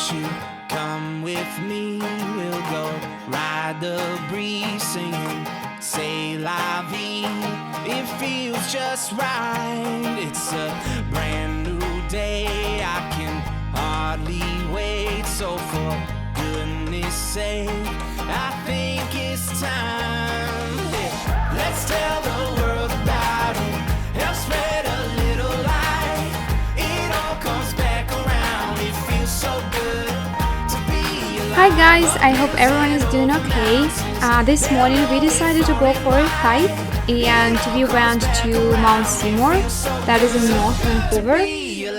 won't you come with me? We'll go ride the breeze singing C'est la vie. It feels just right. It's a brand new day. I can hardly wait. So for goodness sake, I think it's time. Yeah. Let's tell the world about it. Help spread a little light. It all comes back around. It feels so good to be alive. Hi guys, I hope everyone is doing okay. This morning we decided to go for a hike and we went to Mount Seymour, that is in North Vancouver.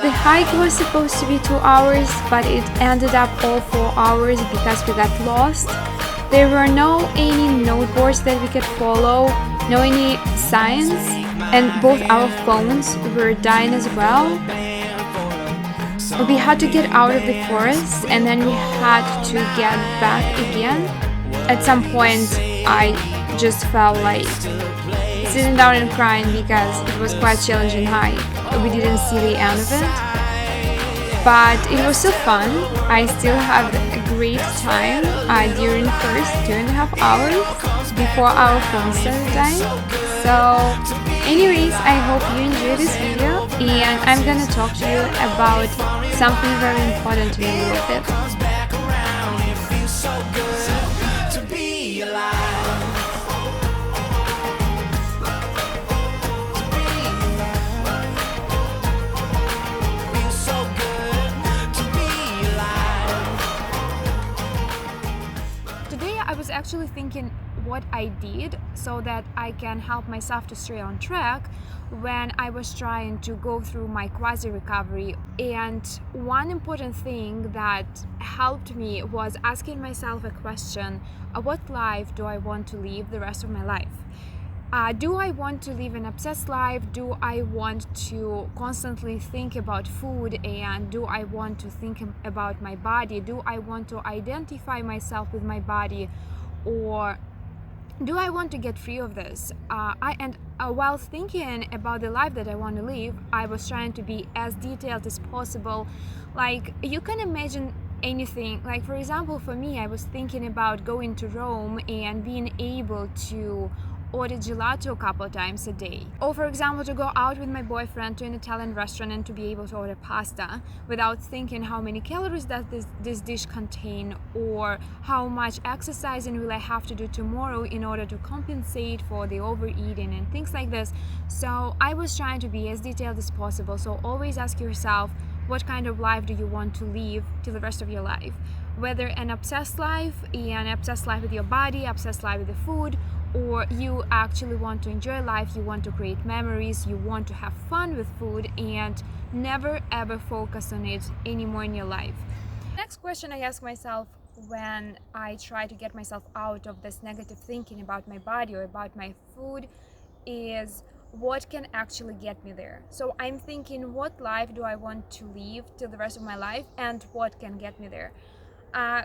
The hike was supposed to be 2 hours, but it ended up all 4 hours because we got lost. There were no any noteboards that we could follow, no any signs, and both our phones were dying as well. We had to get out of the forest and then we had to get back again. At some point I just felt like sitting down and crying because it was quite challenging hike. We didn't see the end of it, but it was so fun. I still had a great time during the first 2.5 hours before our phone started dying. So anyways, I hope you enjoyed this video and I'm gonna talk to you about something very important to me a little bit. Today I was actually thinking what I did so that I can help myself to stay on track when I was trying to go through my quasi recovery. And one important thing that helped me was asking myself a question: what life do I want to live the rest of my life? Do I want to live an obsessed life? Do I want to constantly think about food? And do I want to think about my body? Do I want to identify myself with my body? Or do I want to get free of this? While thinking about the life that I want to live, I was trying to be as detailed as possible. Like, you can imagine anything. Like, for example, for me, I was thinking about going to Rome and being able to order gelato a couple of times a day. Or for example, to go out with my boyfriend to an Italian restaurant and to be able to order pasta without thinking how many calories does this dish contain, or how much exercising will I have to do tomorrow in order to compensate for the overeating and things like this. So I was trying to be as detailed as possible. So always ask yourself, what kind of life do you want to live till the rest of your life? Whether an obsessed life with your body, obsessed life with the food, or you actually want to enjoy life, you want to create memories, you want to have fun with food and never ever focus on it anymore in your life. Next question I ask myself when I try to get myself out of this negative thinking about my body or about my food is, what can actually get me there? So I'm thinking, what life do I want to live till the rest of my life and what can get me there?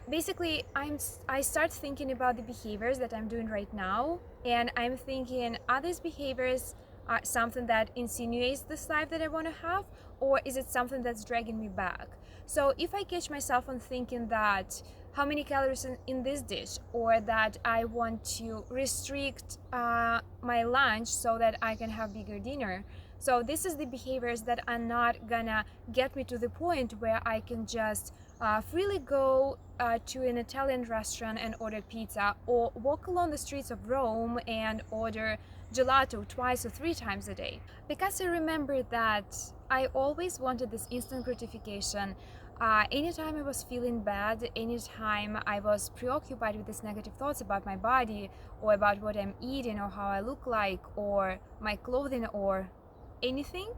Basically, I start thinking about the behaviors that I'm doing right now, and I'm thinking, are these behaviors something that insinuates this life that I want to have, or is it something that's dragging me back? So if I catch myself on thinking that how many calories in this dish, or that I want to restrict my lunch so that I can have bigger dinner, so this is the behaviors that are not gonna get me to the point where I can just freely go to an Italian restaurant and order pizza, or walk along the streets of Rome and order gelato 2 or 3 times a day. Because I remember that I always wanted this instant gratification. Anytime I was feeling bad, anytime I was preoccupied with these negative thoughts about my body, or about what I'm eating, or how I look like, or my clothing, or anything,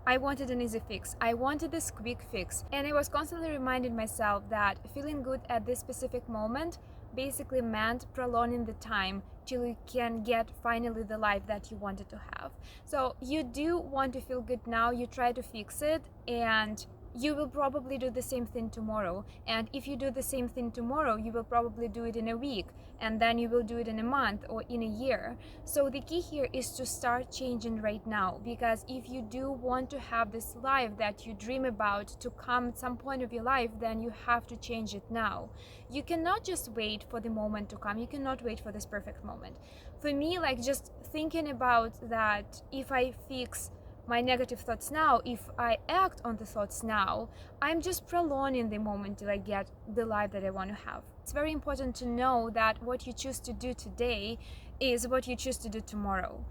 I wanted an easy fix. I wanted this quick fix. And I was constantly reminding myself that feeling good at this specific moment basically meant prolonging the time till you can get finally the life that you wanted to have. So you do want to feel good now, you try to fix it, and you will probably do the same thing tomorrow. And if you do the same thing tomorrow, you will probably do it in a week, and then you will do it in a month or in a year. So the key here is to start changing right now, because if you do want to have this life that you dream about to come at some point of your life, then you have to change it now. You cannot just wait for the moment to come. You cannot wait for this perfect moment. For me, like, just thinking about that, if I fix my negative thoughts now, if I act on the thoughts now, I'm just prolonging the moment till I get the life that I want to have. It's very important to know that what you choose to do today is what you choose to do tomorrow.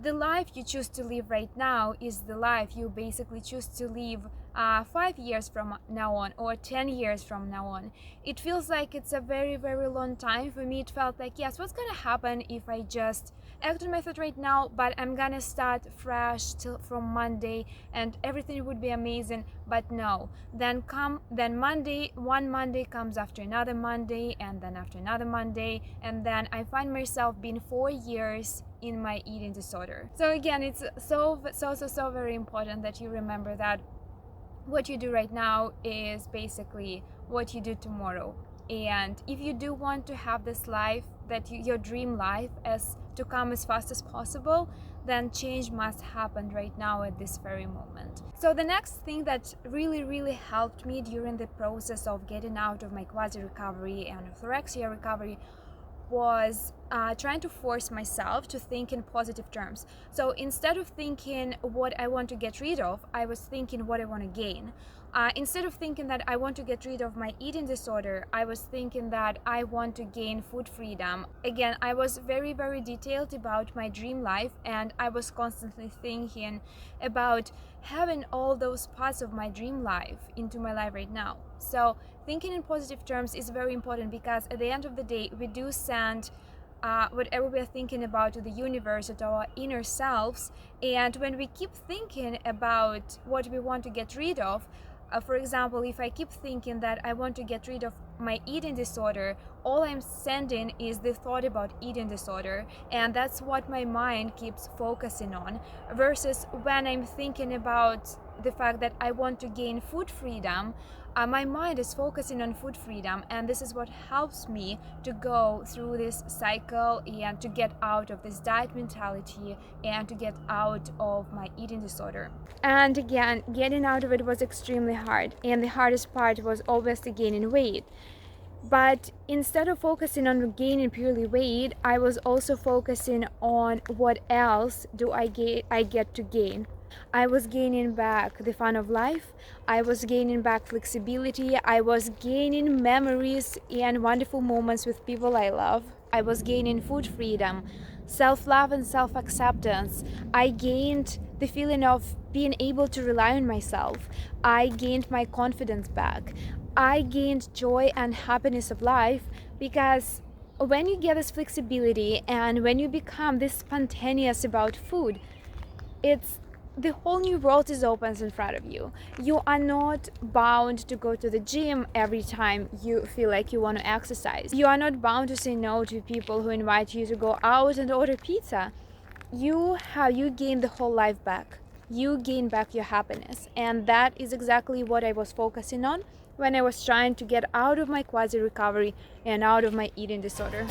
The life you choose to live right now is the life you basically choose to live 5 years from now on, or 10 years from now on. It feels like it's a very, very long time. For me, it felt like, yes, what's gonna happen if I just act on my thought right now, but I'm gonna start fresh from Monday and everything would be amazing. But no, then Monday, one Monday comes after another Monday, and then after another Monday, and then I find myself being 4 years in my eating disorder. So again, it's so very important that you remember that what you do right now is basically what you do tomorrow. And if you do want to have this life, that your dream life, as to come as fast as possible, then change must happen right now at this very moment. So the next thing that really helped me during the process of getting out of my quasi recovery and orthorexia recovery was trying to force myself to think in positive terms. So instead of thinking what I want to get rid of, I was thinking what I want to gain. Instead of thinking that I want to get rid of my eating disorder, I was thinking that I want to gain food freedom. Again, I was very detailed about my dream life, and I was constantly thinking about having all those parts of my dream life into my life right now. So thinking in positive terms is very important, because at the end of the day, we do send whatever we are thinking about to the universe, to our inner selves. And when we keep thinking about what we want to get rid of, for example, if I keep thinking that I want to get rid of my eating disorder, all I'm sending is the thought about eating disorder, and that's what my mind keeps focusing on. Versus when I'm thinking about the fact that I want to gain food freedom, my mind is focusing on food freedom, and this is what helps me to go through this cycle and to get out of this diet mentality and to get out of my eating disorder. And again, getting out of it was extremely hard, and the hardest part was obviously gaining weight. But instead of focusing on gaining purely weight, I was also focusing on what else do I get to gain. I was gaining back the fun of life, I was gaining back flexibility, I was gaining memories and wonderful moments with people I love. I was gaining food freedom, self-love and self-acceptance. I gained the feeling of being able to rely on myself. I gained my confidence back. I gained joy and happiness of life, because when you get this flexibility and when you become this spontaneous about food, it's the whole new world is opens in front of you. You are not bound to go to the gym every time you feel like you want to exercise. You are not bound to say no to people who invite you to go out and order pizza. You gain the whole life back. You gain back your happiness, and that is exactly what I was focusing on when I was trying to get out of my quasi recovery and out of my eating disorder.